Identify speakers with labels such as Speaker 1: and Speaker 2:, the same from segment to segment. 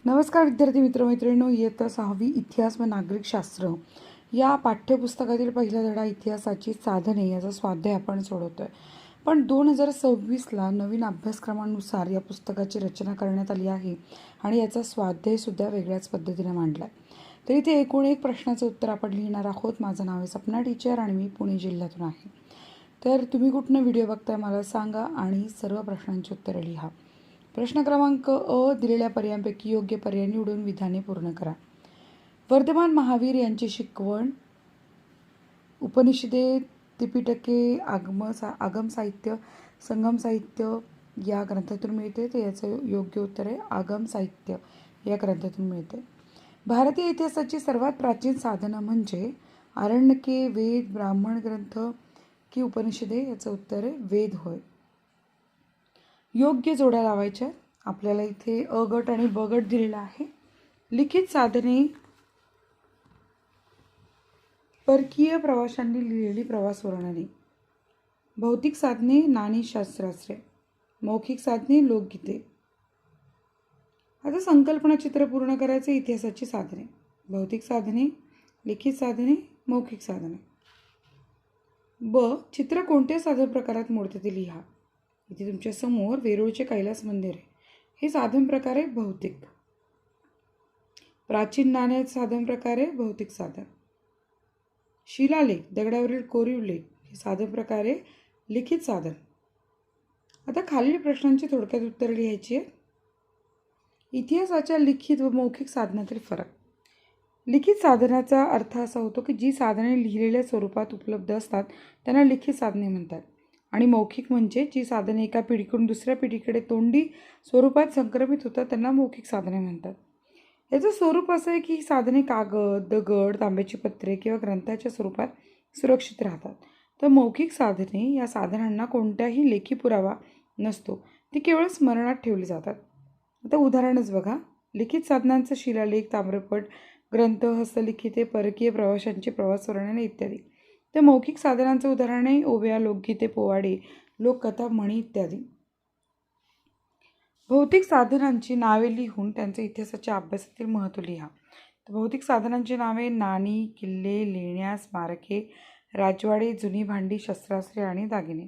Speaker 1: नमस्कार विद्यार्थी मित्रमैत्रिणींनो, इयत्ता 6वी इतिहास व नागरिकशास्त्र या पाठ्यपुस्तकातील पहिला धडा इतिहासाची साधने याचा स्वाध्याय आपण सोडवतोय. पण 2026ला नवीन अभ्यासक्रमानुसार या पुस्तकाची रचना करण्यात आली आहे आणि याचा स्वाध्यायसुद्धा वेगळ्याच पद्धतीने मांडला आहे. तर इथे एकूण एक प्रश्नाचं उत्तर आपण लिहिणार आहोत. माझं नाव आहे सपना टीचर आणि मी पुणे जिल्ह्यातून आहे. तर तुम्ही कुठनं व्हिडिओ बघताय मला सांगा आणि सर्व प्रश्नांची उत्तरं लिहा. प्रश्न क्रमांक अ, दिलेल्या पर्यायांपैकी योग्य पर्याय निवडून विधाने पूर्ण करा. वर्धमान महावीर यांची शिकवण उपनिषदे, त्रिपिटके, आगम साहित्य, संगम साहित्य या ग्रंथातून मिळते. तर याचं योग्य उत्तर आहे आगम साहित्य या ग्रंथातून मिळते. भारतीय इतिहासाची सर्वात प्राचीन साधनं म्हणजे आरण्यके, वेद, ब्राह्मण ग्रंथ की उपनिषदे? याचं उत्तर आहे वेद होय. योग्य जोड्या लावायच्या. आपल्याला इथे अ गट आणि ब गट दिलेला आहे. लिखित साधने परकीय प्रवाशांनी लिहिलेली प्रवास वर्णने. भौतिक साधने नाणी शास्त्रास्त्रे. मौखिक साधने लोकगीते. आता संकल्पना चित्र पूर्ण करायचे. इतिहासाची साधने, भौतिक साधने, लिखित साधने, मौखिक साधने. ब चित्र कोणत्या साधन प्रकारात मोडते ते लिहा. इथे तुमच्या समोर वेरूळचे कैलास मंदिर आहे. हे साधन प्रकार आहे भौतिक. प्राचीन नाणे साधन प्रकार आहे भौतिक साधन. शिलालेख, दगडावरील कोरीव लेख हे साधन प्रकार आहे लिखित साधन. आता खालील प्रश्नांची थोडक्यात उत्तर लिहायची आहे. इतिहासाच्या लिखित व मौखिक साधनातील फरक. लिखित साधनाचा अर्थ असा होतो की जी साधने लिहिलेल्या स्वरूपात उपलब्ध असतात त्यांना लिखित साधने म्हणतात. आणि मौखिक म्हणजे जी साधने एका पिढीकडून दुसऱ्या पिढीकडे तोंडी स्वरूपात संक्रमित होतात त्यांना मौखिक साधने म्हणतात. याचं स्वरूप असं आहे की ही साधने कागद, दगड, तांब्याची पत्रे किंवा ग्रंथाच्या स्वरूपात सुरक्षित राहतात. तर मौखिक साधने या साधनांना कोणत्याही लेखी पुरावा नसतो, ती केवळ स्मरणात ठेवली जातात. आता उदाहरणच बघा. लिखित साधनांचं शिलालेख, ताम्रपट, ग्रंथ, हस्तलिखिते, परकीय प्रवाशांची प्रवास वर्णने इत्यादी. तर मौखिक साधनांचं उदाहरणे ओव्या, लोकगीते, पोवाडे, लोककथा, म्हणी इत्यादी. भौतिक साधनांची नावे लिहून त्यांचे इतिहासाच्या अभ्यासातील महत्त्व लिहा. तर भौतिक साधनांची नावे नाणी, किल्ले, लेण्या, स्मारके, राजवाडे, जुनी भांडी, शस्त्रास्त्रे आणि दागिने.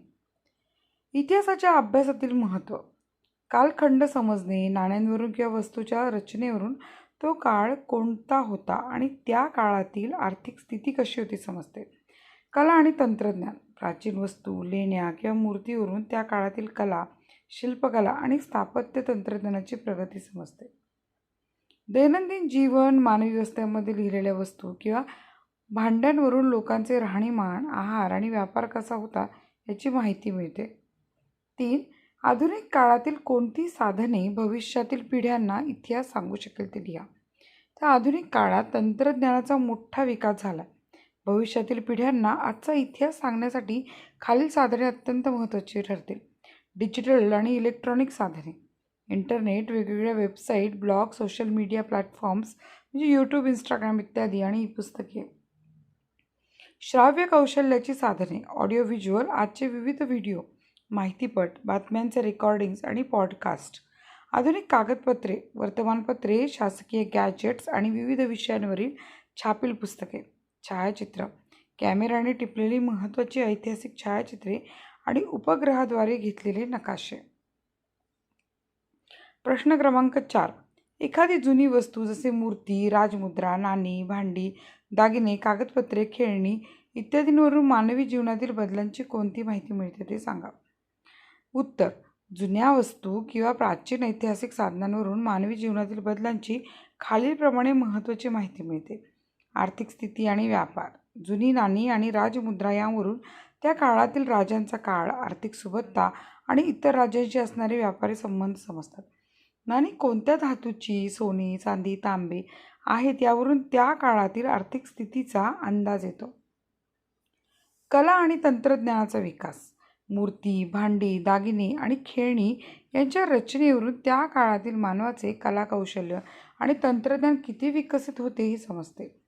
Speaker 1: इतिहासाच्या अभ्यासातील महत्त्व. कालखंड समजणे. नाण्यांवरून किंवा वस्तूच्या रचनेवरून तो काळ कोणता होता आणि त्या काळातील आर्थिक स्थिती कशी होती समजते. कला आणि तंत्रज्ञान. प्राचीन वस्तू, लेण्या किंवा मूर्तीवरून त्या काळातील कला, शिल्पकला आणि स्थापत्य तंत्रज्ञानाची प्रगती समजते. दैनंदिन जीवन, मानवी व्यवस्थेमध्ये लिहिलेल्या वस्तू किंवा भांड्यांवरून लोकांचे राहणीमान, आहार आणि व्यापार कसा होता याची माहिती मिळते. 3. आधुनिक काळातील कोणती साधने भविष्यातील पिढ्यांना इतिहास सांगू शकेल ते लिहा. तर आधुनिक काळात तंत्रज्ञानाचा मोठा विकास झाला. भविष्यातील पिढ्यांना आजचा इतिहास सांगण्यासाठी खालील साधने अत्यंत महत्त्वाची ठरतील. डिजिटल आणि इलेक्ट्रॉनिक साधने. इंटरनेट, वेगवेगळ्या website, blog, social media platforms म्हणजे यूट्यूब, इंस्टाग्राम इत्यादी आणि ई पुस्तके. श्राव्य कौशल्याची साधने. ऑडिओ व्हिज्युअल, आजचे विविध व्हिडिओ, माहितीपट, बातम्यांचे रेकॉर्डिंग्स आणि पॉडकास्ट. आधुनिक कागदपत्रे, वर्तमानपत्रे, शासकीय गॅजेट्स आणि विविध विषयांवरील छापील पुस्तके. छायाचित्र, कॅमेऱ्याने टिपलेली महत्त्वाची ऐतिहासिक छायाचित्रे आणि उपग्रहाद्वारे घेतलेले नकाशे. प्रश्न क्रमांक 4. एखादी जुनी वस्तू जसे मूर्ती, राजमुद्रा, नाणी, भांडी, दागिने, कागदपत्रे, खेळणी इत्यादींवरून मानवी जीवनातील बदलांची कोणती माहिती मिळते ते सांगा. उत्तर. जुन्या वस्तू किंवा प्राचीन ऐतिहासिक साधनांवरून मानवी जीवनातील बदलांची खालीलप्रमाणे महत्त्वाची माहिती मिळते. आर्थिक स्थिती आणि व्यापार. जुनी नाणी आणि राजमुद्रा यावरून त्या काळातील राजांचा काळ, आर्थिक सुबत्ता आणि इतर राज्यांशी असणारे व्यापारी संबंध समजतात. नाणी कोणत्या धातूची, सोने, चांदी, तांबे आहेत यावरून त्या काळातील आर्थिक स्थितीचा अंदाज येतो. कला आणि तंत्रज्ञानाचा विकास. मूर्ती, भांडी, दागिने आणि खेळणी यांच्या रचनेवरून त्या काळातील मानवाचे कलाकौशल्य आणि तंत्रज्ञान किती विकसित होते हे समजते.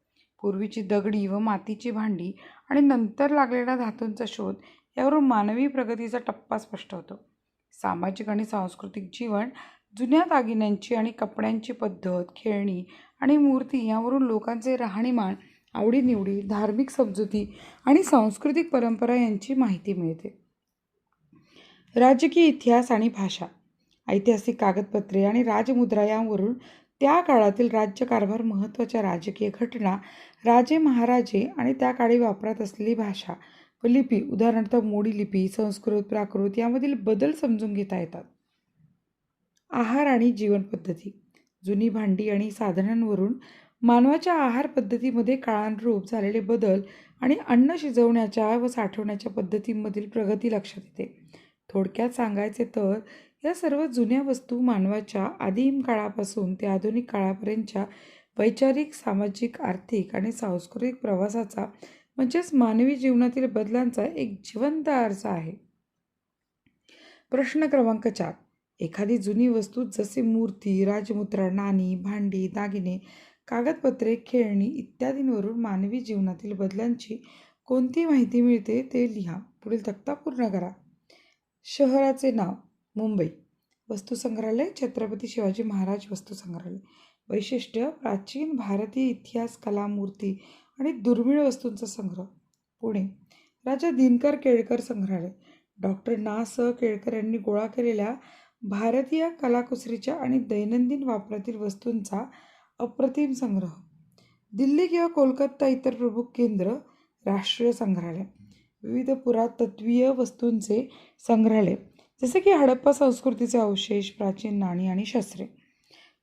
Speaker 1: पूर्वीची दगडी व मातीची भांडी आणि नंतर लागलेल्या धातूंचा शोध यावरून मानवी प्रगतीचा टप्पा स्पष्ट होतो. सामाजिक आणि सांस्कृतिक जीवन. जुन्या दागिन्यांची आणि कपड्यांची पद्धत, खेळणी आणि मूर्ती यावरून लोकांचे राहणीमान, आवडीनिवडी, धार्मिक समजुती आणि सांस्कृतिक परंपरा यांची माहिती मिळते. राजकीय इतिहास आणि भाषा, ऐतिहासिक कागदपत्रे आणि राजमुद्रा यावरून त्या काळातील राज्यकारभार, महत्त्वाच्या राजकीय घटना, राजे महाराजे आणि त्या काळी वापरात असलेली भाषा व लिपी, उदाहरणार्थ मोडी लिपी, संस्कृत, प्राकृत यामधील बदल समजून घेता येतात. आहार आणि जीवन पद्धती, जुनी भांडी आणि साधनांवरून मानवाच्या आहार पद्धतीमध्ये काळानुरूप झालेले बदल आणि अन्न शिजवण्याच्या व साठवण्याच्या पद्धतींमधील प्रगती लक्षात येते. थोडक्यात सांगायचे तर या सर्व जुन्या वस्तू मानवाच्या आदिम काळापासून ते आधुनिक काळापर्यंतच्या वैचारिक, सामाजिक, आर्थिक आणि सांस्कृतिक प्रवासाचा म्हणजेच मानवी जीवनातील बदलांचा एक जिवंत आरसा आहे. प्रश्न क्रमांक 4. एखादी जुनी वस्तू जसे मूर्ती, राजमुद्रा, नाणी, भांडी, दागिने, कागदपत्रे, खेळणी इत्यादींवरून मानवी जीवनातील बदलांची कोणती माहिती मिळते ते लिहा. पुढील तक्ता पूर्ण करा. शहराचे नाव: मुंबई. वस्तुसंग्रहालय: छत्रपती शिवाजी महाराज वस्तुसंग्रहालय. वैशिष्ट्य: प्राचीन भारतीय इतिहास, कला, मूर्ती आणि दुर्मिळ वस्तूंचा संग्रह. पुणे: राजा दिनकर केळकर संग्रहालय. डॉक्टर ना. स. केळकर यांनी गोळा केलेल्या भारतीय कलाकुसरीच्या आणि दैनंदिन वापरातील वस्तूंचा अप्रतिम संग्रह. दिल्ली किंवा कोलकाता इतर प्रमुख केंद्र: राष्ट्रीय संग्रहालय. विविध पुरातत्वीय वस्तूंचे संग्रहालय जसे की हडप्पा संस्कृतीचे अवशेष, प्राचीन नाणी आणि शस्त्रे.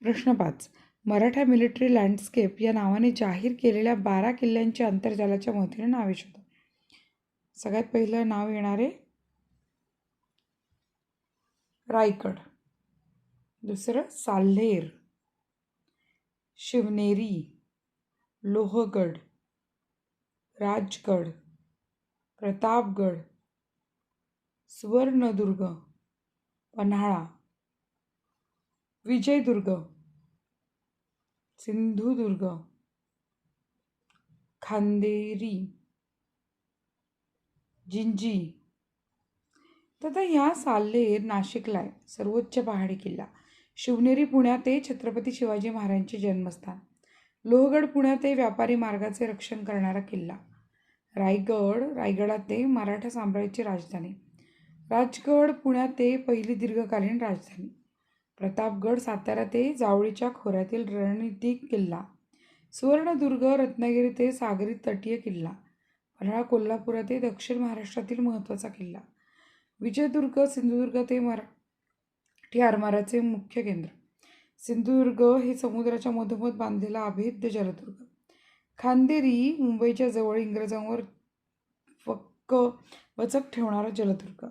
Speaker 1: प्रश्न 5. मराठा मिलिटरी लँडस्केप या नावाने जाहीर केलेल्या 12 किल्ल्यांची आंतरजालाच्या मदतीने नावे शोधा. सगळ्यात पहिलं नाव येणारे रायगड, दुसरं साल्हेर, शिवनेरी, लोहगड, राजगड, प्रतापगड, सुवर्णदुर्ग, पन्हाळा, विजयदुर्ग, सिंधुदुर्ग, खांदेरी, जिंजी. तर ह्या साल्हेर नाशिकला आहे, सर्वोच्च पहाडी किल्ला. शिवनेरी पुण्यात आहे, छत्रपती शिवाजी महाराजांचे जन्मस्थान. लोहगड पुण्यात आहे, व्यापारी मार्गाचे रक्षण करणारा किल्ला. रायगडात आहे, मराठा साम्राज्याची राजधानी. राजगड पुण्यात आहे, पहिली दीर्घकालीन राजधानी. प्रतापगड साताऱ्यात आहे, जावळीच्या खोऱ्यातील रणनीतिक किल्ला. सुवर्णदुर्ग रत्नागिरीत आहे, सागरी तटीय किल्ला. पन्हाळा कोल्हापुरात आहे, दक्षिण महाराष्ट्रातील महत्त्वाचा किल्ला. विजयदुर्ग सिंधुदुर्ग ते मराठी आरमाराचे मुख्य केंद्र. सिंधुदुर्ग हे समुद्राच्या मधोमध बांधलेला अभेद्य जलदुर्ग. खांदेरी मुंबईच्या जवळ इंग्रजांवर वचक ठेवणारा जलदुर्ग.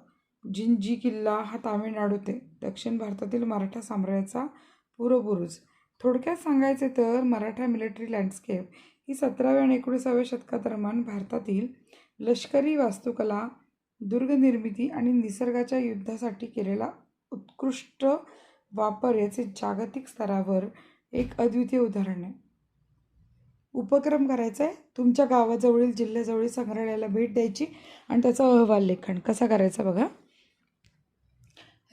Speaker 1: जिंजी किल्ला हा तामिळनाडूत आहे, दक्षिण भारतातील मराठा साम्राज्याचा पूर्वपुरुष. थोडक्यात सांगायचे तर मराठा मिलिटरी लँडस्केप ही 17व्या आणि 19व्या शतकादरम्यान भारतातील लष्करी वास्तुकला, दुर्गनिर्मिती आणि निसर्गाच्या युद्धासाठी केलेला उत्कृष्ट वापर याचे जागतिक स्तरावर एक अद्वितीय उदाहरण आहे. उपक्रम करायचा आहे, तुमच्या गावाजवळील, जिल्ह्याजवळील संग्रहालयाला भेट द्यायची आणि त्याचा अहवाल लेखन कसा करायचा बघा.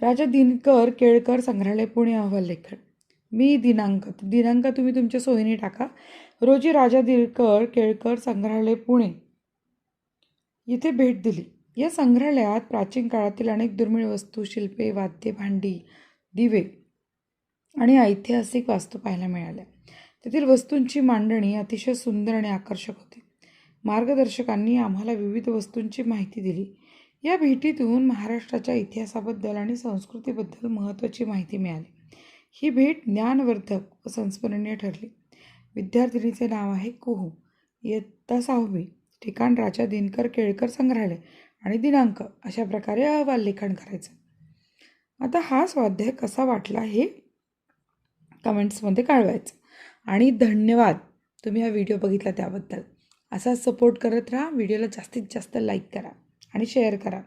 Speaker 1: राजा दिनकर केळकर संग्रहालय पुणे, अहवाल लेखन. मी दिनांक तुम्ही तुमच्या सोयीने टाका. रोजी राजा दिनकर केळकर संग्रहालय पुणे येथे भेट दिली. या संग्रहालयात प्राचीन काळातील अनेक दुर्मिळ वस्तू, शिल्पे, वाद्ये, भांडी, दिवे आणि ऐतिहासिक वास्तू पाहायला मिळाल्या. तेथील वस्तूंची मांडणी अतिशय सुंदर आणि आकर्षक होती. मार्गदर्शकांनी आम्हाला विविध वस्तूंची माहिती दिली. या भेटीतून महाराष्ट्राच्या इतिहासाबद्दल आणि संस्कृतीबद्दल महत्त्वाची माहिती मिळाली. ही भेट ज्ञानवर्धक व संस्मरणीय ठरली. विद्यार्थिनीचे नाव आहे कुहू, इयत्ता 6वी, ठिकाण राजा दिनकर केळकर संग्रहालय आणि दिनांक. अशा प्रकारे अहवाल लेखन करायचं. आता हा स्वाध्याय कसा वाटला हे कमेंट्समध्ये कळवायचं. आणि धन्यवाद तुम्ही हा व्हिडिओ बघितला त्याबद्दल. असा सपोर्ट करत राहा. व्हिडिओला जास्तीत जास्त लाईक करा आणि शेअर करा.